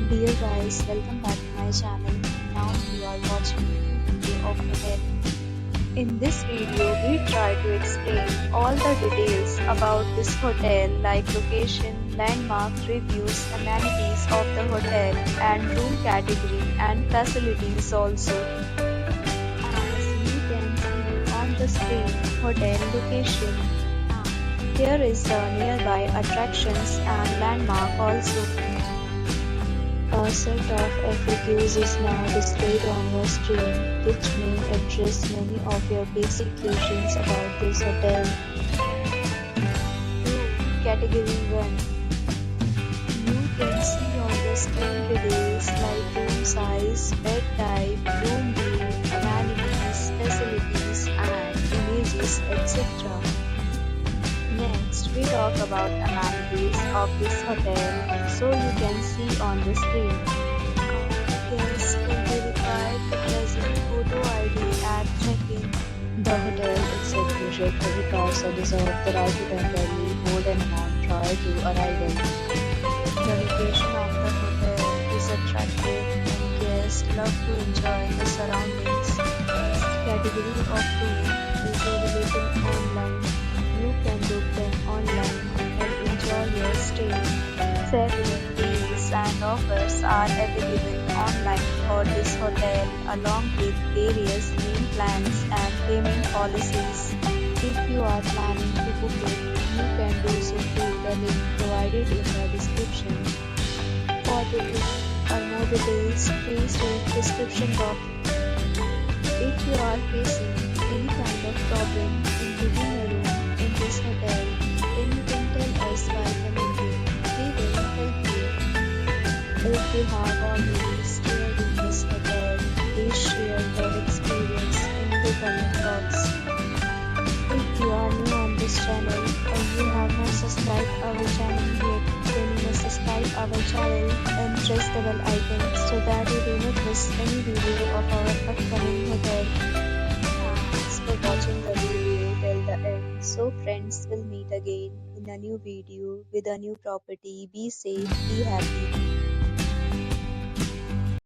Dear guys, welcome back to my channel. Now you are watching a new video of hotel. In this video, we try to explain all the details about this hotel like location, landmarks, reviews, amenities of the hotel and room category and facilities also. As you can see on the screen, hotel location. Here is the nearby attractions and landmark also. A set of FAQs is now displayed on your screen, which may address many of your basic questions about this hotel. Category 1. You can see on the screen details like room size, bed type, room view, amenities, facilities, and images, etc. Next, we talk about amenities of this hotel, so you can see on the screen. Guests will be required to present photo ID at check-in. The hotel accepts usual credit cards and reserves the right to temporarily hold an amount prior to arrival. The location of the hotel is attractive and guests love to enjoy the surroundings. Category of room is available online. You can book them online and enjoy your stay. Several deals and offers are available online for this hotel along with various meal plans and payment policies. If you are planning to book it, you can do so through the link provided in the description. For booking or more details, please read description box. If you are facing any kind of problem in booking a room in this hotel, then you can tell us by commenting. We will help you. If you have already stayed in this hotel, please share your experience in the comment box. If you are new on this channel or you have not subscribed our channel yet, then you must subscribe our channel and press the bell icon so that you do not miss any video of our upcoming hotel. Thanks for watching the video till the end. So friends, will meet again in a new video with a new property. Be safe, be happy.